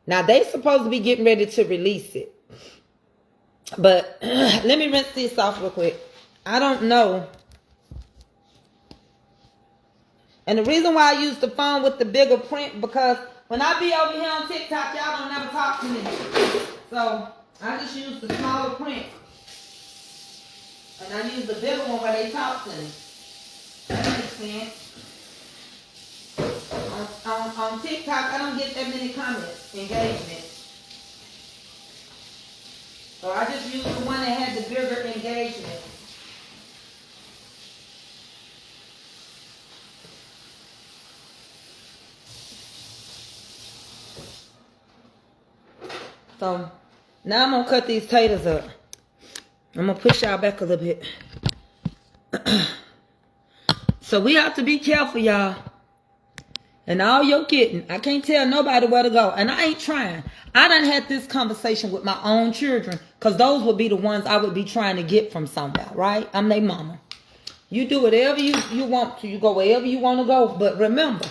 Now they supposed to be getting ready to release it. But let me rinse this off real quick. I don't know. And the reason why I use the phone with the bigger print, because when I be over here on TikTok, y'all don't never talk to me. So I just use the smaller print. And I use the bigger one where they talk to me. That makes sense. On TikTok, I don't get that many comments, engagement. So I just used the one that had the bigger engagement. So now I'm gonna cut these taters up. I'm gonna push y'all back a little bit. So we have to be careful, y'all. And all you're getting, I can't tell nobody where to go. And I ain't trying. I done had this conversation with my own children, because those would be the ones I would be trying to get from somewhere, right? I'm their mama. You do whatever you want to. You go wherever you want to go. But remember,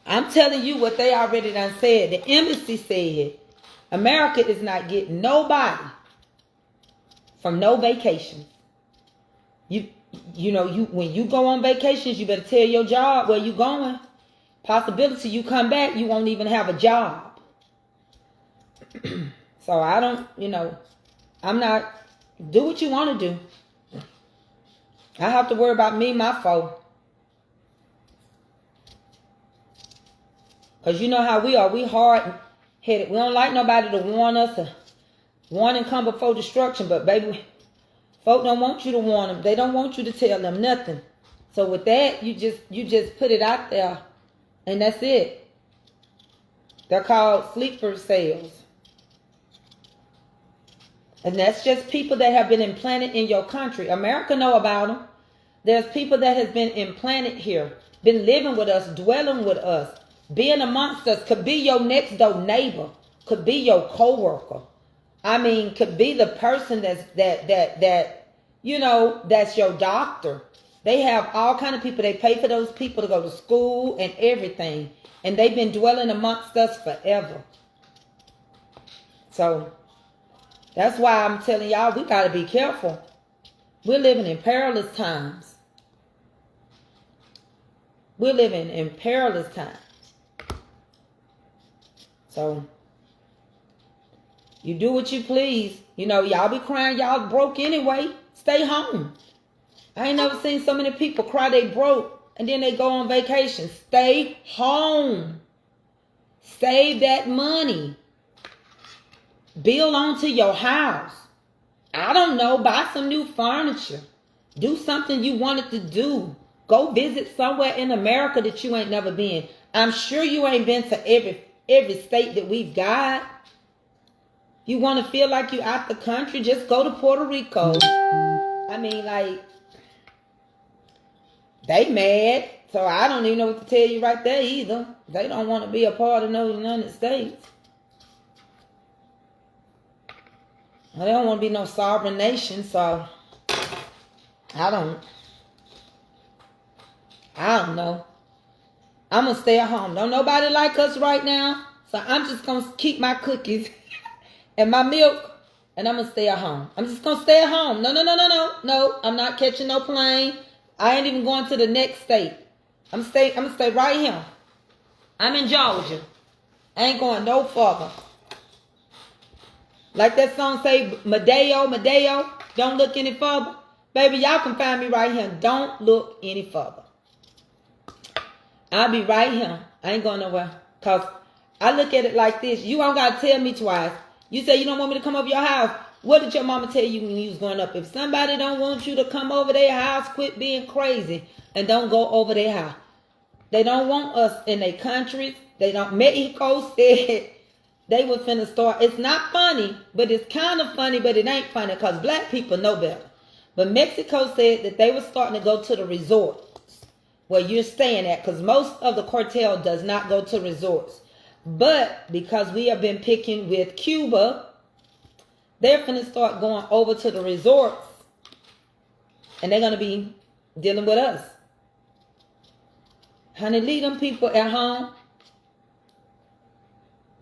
I'm telling you what they already done said. The embassy said America is not getting nobody from no vacation. You know, when you go on vacations, you better tell your job where you going. Possibility you come back, you won't even have a job. So I don't, I'm not, do what you want to do. I have to worry about me, my foe. Because you know how we are. We hard-headed. We don't like nobody to warn us. Warning come before destruction. But baby, folk don't want you to warn them. They don't want you to tell them nothing. So with that, you just put it out there, and that's it. They're called sleeper cells. And that's just people that have been implanted in your country. America know about them. There's people that has been implanted here, been living with us, dwelling with us, being amongst us. Could be your next door neighbor, could be your coworker. I mean, could be the person that you know, that's your doctor. They have all kind of people. They pay for those people to go to school and everything. And they've been dwelling amongst us forever. So that's why I'm telling y'all, we got to be careful. We're living in perilous times. We're living in perilous times. So you do what you please. You know, y'all be crying y'all broke anyway. Stay home. I ain't never seen so many people cry they broke and then they go on vacation. Stay home. Save that money. Build onto your house. I don't know. Buy some new furniture. Do something you wanted to do. Go visit somewhere in America that you ain't never been. I'm sure you ain't been to every state that we've got. You want to feel like you out the country? Just go to Puerto Rico. I mean, like, they mad. So I don't even know what to tell you right there either. They don't want to be a part of the United States. Well, they don't want to be no sovereign nation, so I don't know. I'm going to stay at home. Don't nobody like us right now, so I'm just going to keep my cookies and my milk, and I'm going to stay at home. I'm just going to stay at home. No, I'm not catching no plane. I ain't even going to the next state. I'm going to stay right here. I'm in Georgia. I ain't going no further. Like that song say, Madeo, don't look any further. Baby, y'all can find me right here. Don't look any further. I'll be right here. I ain't going nowhere. Because I look at it like this. You don't got to tell me twice. You say you don't want me to come over your house. What did your mama tell you when you was growing up? If somebody don't want you to come over their house, quit being crazy and don't go over their house. They don't want us in their countries. They don't. Mexico said they were finna start. It's not funny, but it's kind of funny, but it ain't funny because black people know better. But Mexico said that they were starting to go to the resorts where you're staying at, because most of the cartel does not go to resorts. But because we have been picking with Cuba, they're finna start going over to the resorts, and they're gonna be dealing with us. Honey, leave them people at home.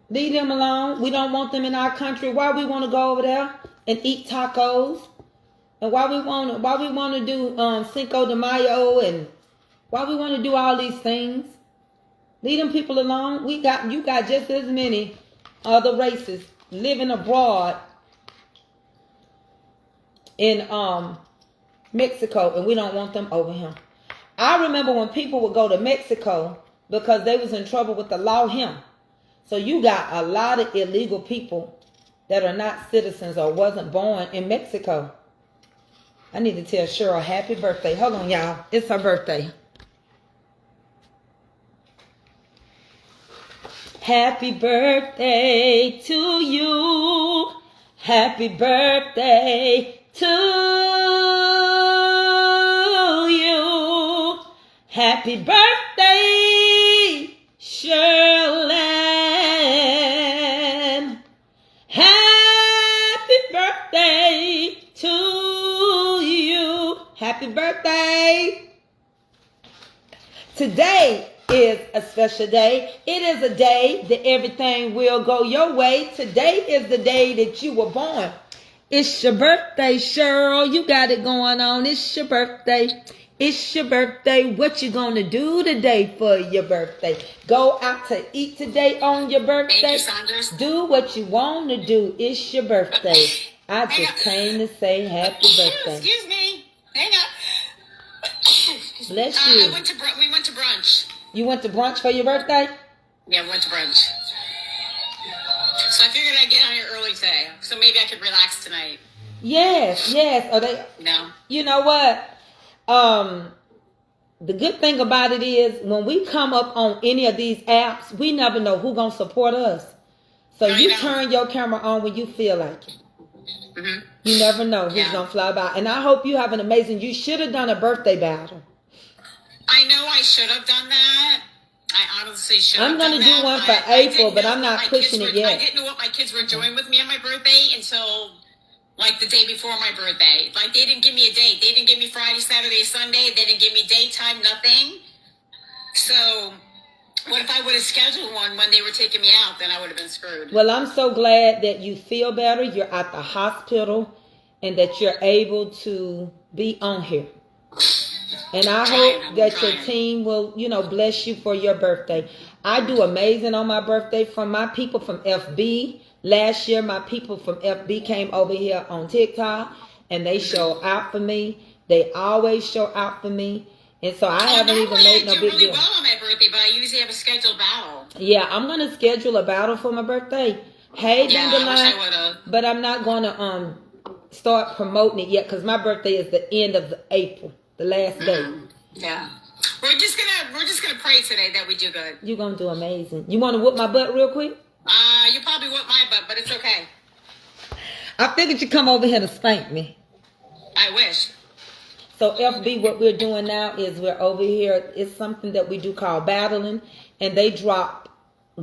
Leave them alone. We don't want them in our country. Why we want to go over there and eat tacos? And why we want to do Cinco de Mayo, and why we want to do all these things? Leave them people alone. You got just as many other races living abroad in Mexico, and we don't want them over here. I remember when people would go to Mexico because they was in trouble with the law here. So you got a lot of illegal people that are not citizens or wasn't born in Mexico. I need to tell Cheryl happy birthday. Hold on, y'all. It's her birthday. Happy birthday to you. Happy birthday to you. Happy birthday, Shirley. Happy birthday to you. Happy birthday. Today is a special day. It is a day that everything will go your way. Today is the day that you were born. It's your birthday, Cheryl. You got it going on. It's your birthday. It's your birthday. What you gonna do today for your birthday? Go out to eat today on your birthday. Do what you want to do. It's your birthday. I just came to say happy birthday.
Excuse me. Hang up.
Bless you.
We went to brunch.
You went to brunch for your birthday?
Yeah, we went to brunch. So I figured I'd get on here early today, so maybe I could relax tonight.
Yes. Are they?
No.
You know what? the good thing about it is when we come up on any of these apps, we never know who's going to support us. So
No,
you turn your camera on when you feel like it.
Mm-hmm.
You never know who's going to fly by. And I hope you have an amazing, you should have done a birthday battle.
I know I should have done that. I honestly should have
I'm
done
going to
that.
do one for April, but I'm not pushing it yet.
I didn't know what my kids were doing with me on my birthday until like the day before my birthday. Like they didn't give me a date. They didn't give me Friday, Saturday, Sunday. They didn't give me daytime, nothing. So what if I would have scheduled one when they were taking me out? Then I would have been screwed.
Well, I'm so glad that you feel better. You're at the hospital and that you're able to be on here. And I hope that your team will, bless you for your birthday. I do amazing on my birthday from my people from F.B. Last year, my people from F.B. came over here on TikTok and they show out for me. They always show out for me. And so I haven't even made no big deal.
I do really well on my birthday, but I usually have a scheduled battle.
Yeah, I'm going to schedule a battle for my birthday. Hey, Dandelion.
I wish I would have.
But I'm not going to start promoting it yet because my birthday is the end of April. The last day.
Yeah. We're just gonna pray today that we do good.
You're gonna do amazing. You wanna whoop my butt real quick?
You probably whoop my butt, but it's okay.
I figured you'd come over here to spank me.
I wish.
So FB, what we're doing now is we're over here. It's something that we do called battling, and they drop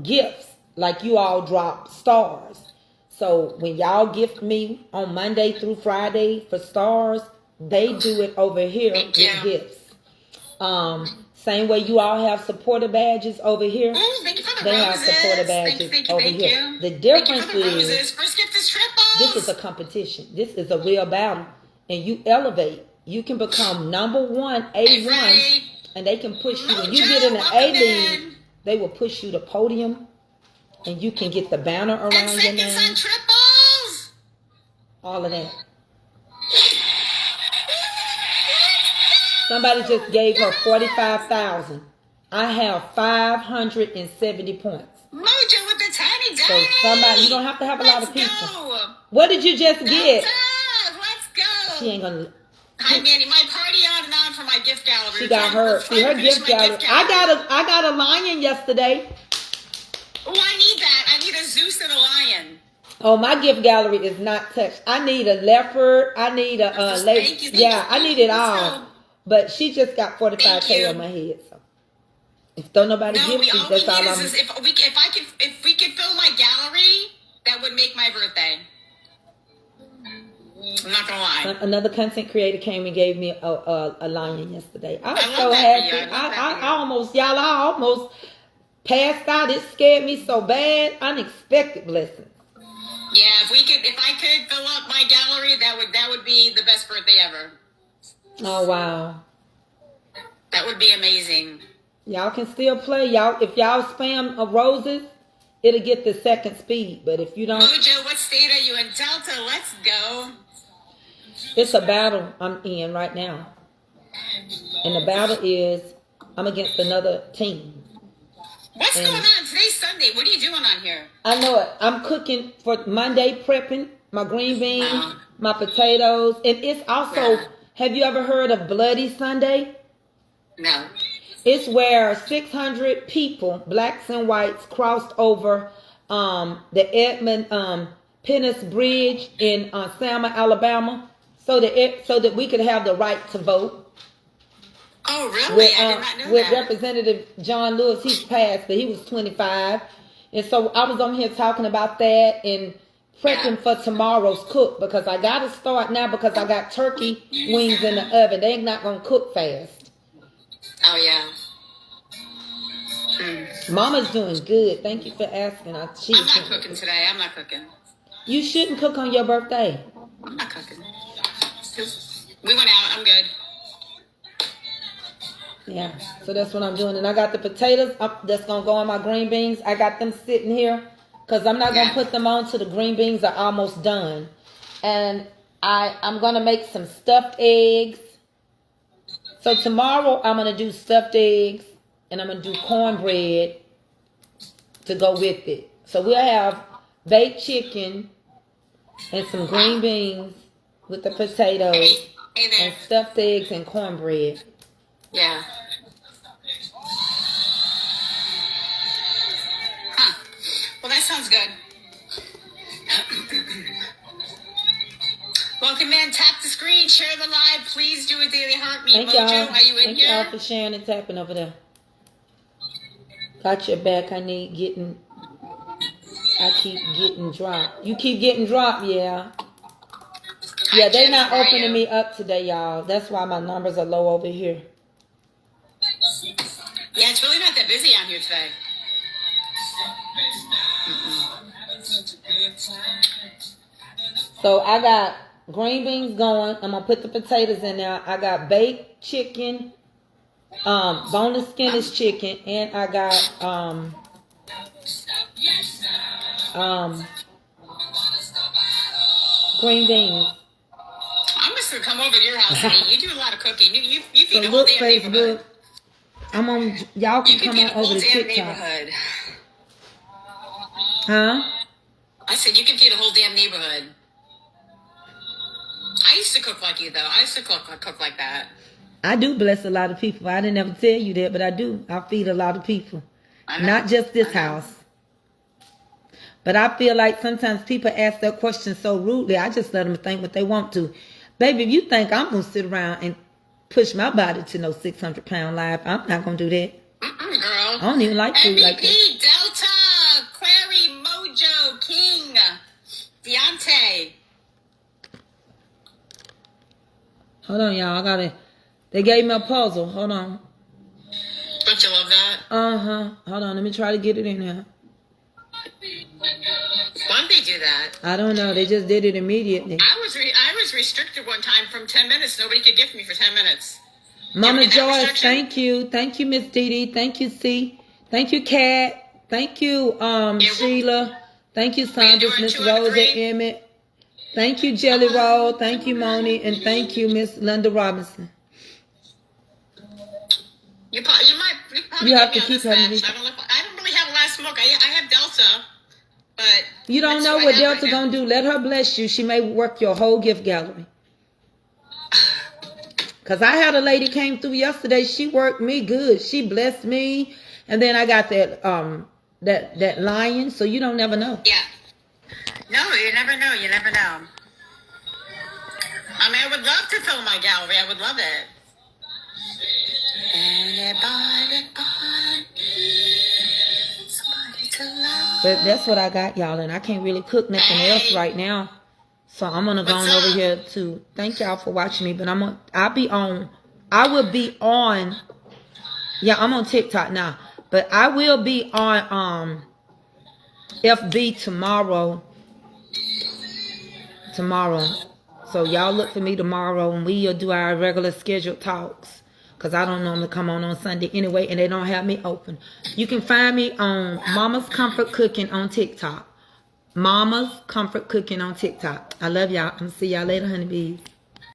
gifts like you all drop stars. So when y'all gift me on Monday through Friday for stars, they do it over here with gifts. Same way you all have supporter badges over here.
Ooh, thank you for the
they
roses.
have supporter badges
thank you,
over here. The difference is
first gift is triples.
this is a competition. This is a real battle, and you elevate. You can become number one, A1, and they can push you. When you get in the A league, they will push you to podium, and you can get the banner around your name.
Triples.
All of that. Somebody just gave her 45,000. I have 570 points.
Mojo with the tiny dog.
So somebody, you don't have to have a lot of people.
Go.
What did you just get?
Let's go.
She ain't gonna.
Hi, Manny. My party on and on for my gift gallery.
She got her. See her gift gallery. I got a lion yesterday.
Oh, I need that. I need a Zeus and a lion.
Oh, my gift gallery is not touched. I need a leopard. I need a lady. Yeah, I need it all. But she just got 45K on my head. So if don't nobody give me, that's all I'm.
If we could fill my gallery, that would make my birthday. I'm not gonna lie.
Another content creator came and gave me a lion yesterday. I was so happy. I almost passed out. It scared me so bad. Unexpected blessings.
Yeah, if I could fill up my gallery, that would be the best birthday ever.
Oh wow.
That would be amazing.
Y'all can still play. If y'all spam roses, it'll get the second speed. But if you don't,
Mojo, what state are you in? Delta, let's go.
It's a battle I'm in right now. And the battle is I'm against another team.
What's going on? Today's Sunday. What are you doing on here?
I know it. I'm cooking for Monday, prepping my green beans, my potatoes. And it's also, have you ever heard of Bloody Sunday?
No.
It's where 600 people, blacks and whites, crossed over the Edmund Pennis Bridge in Selma, Alabama, so that we could have the right to vote.
Oh, really?
With,
I did not know
with
that.
Representative John Lewis, he's passed, but he was 25. And so I was on here talking about that and prepping for tomorrow's cook, because I got to start now because I got turkey wings in the oven. They ain't not going to cook fast.
Oh, yeah.
Mama's doing good. Thank you for asking.
I'm not cooking today. I'm not cooking.
You shouldn't cook on your birthday.
I'm not cooking. We went out. I'm good.
Yeah, so that's what I'm doing. And I got the potatoes that's going to go on my green beans. I got them sitting here because I'm not going to put them on till the green beans are almost done. And I'm going to make some stuffed eggs. So tomorrow I'm going to do stuffed eggs and I'm going to do cornbread to go with it. So we'll have baked chicken and some green beans with the potatoes and stuffed eggs and cornbread.
Yeah. sounds good. Welcome in. Tap the screen. Share the live. Please do a Daily Heartbeat.
Thank
Mojo,
y'all.
are you in
Thank
here?
y'all for sharing and tapping over there. Got your back. I keep getting dropped. You keep getting dropped, yeah. Yeah, they not opening me up today, y'all. That's why my numbers are low over here.
Yeah, it's really not that busy out here today.
So I got green beans going. I'm gonna put the potatoes in there. I got baked chicken, boneless skinless chicken, and I got green beans.
I'm just gonna come over to your house. Honey. You do a lot of cooking. You feed
So
the whole
look,
damn
Facebook.
neighborhood.
I'm on. Y'all
You
can come
feed
on
the whole
over to
damn
TikTok.
neighborhood.
Huh?
I said you can feed a whole damn neighborhood. I used to cook like you though. I used to cook like that.
I do bless a lot of people. I didn't ever tell you that, but I do. I feed a lot of people. Not just this house. But I feel like sometimes people ask their questions so rudely, I just let them think what they want to. Baby, if you think I'm going to sit around and push my body to no 600-pound life, I'm not going to do that.
Girl.
I don't even like food like that.
MVP, Delta, Query, Mojo, King, Deontay.
Hold on, y'all. They gave me a puzzle. Hold on.
Don't you love that?
Uh-huh. Hold on. Let me try to get it in there.
Why did they do that?
I don't know. They just did it immediately.
I was restricted one time from 10 minutes. Nobody could gift me for 10 minutes.
Mama Joyce, thank you. Thank you, Miss Dee Dee. Thank you, C. Thank you, Kat. Thank you, Sheila. Thank you, Sandra, Miss Rosa Emmett. Thank you, Jelly Roll. Thank you, Moni. And thank you, Miss Linda Robinson.
You probably
You have
get
to
me
keep
on
having
this
me.
batch. I don't really have a lot of smoke. I have Delta, but
You don't know what Delta gonna do. Let her bless you. She may work your whole gift gallery. Cause I had a lady came through yesterday. She worked me good. She blessed me, and then I got that lion. So you don't never know.
Yeah. No, you never know. You never know. I mean, I would love to fill my gallery. I would love it.
But that's what I got, y'all, and I can't really cook nothing else right now. So I'm gonna go on over here to thank y'all for watching me. But I will be on. Yeah, I'm on TikTok now, but I will be on FB tomorrow. So y'all look for me tomorrow, and we'll do our regular scheduled talks. Because I don't normally come on Sunday anyway, and they don't have me open. You can find me on Mama's Comfort Cooking on TikTok. Mama's Comfort Cooking on TikTok. I love y'all. I'm going to see y'all later, honeybees.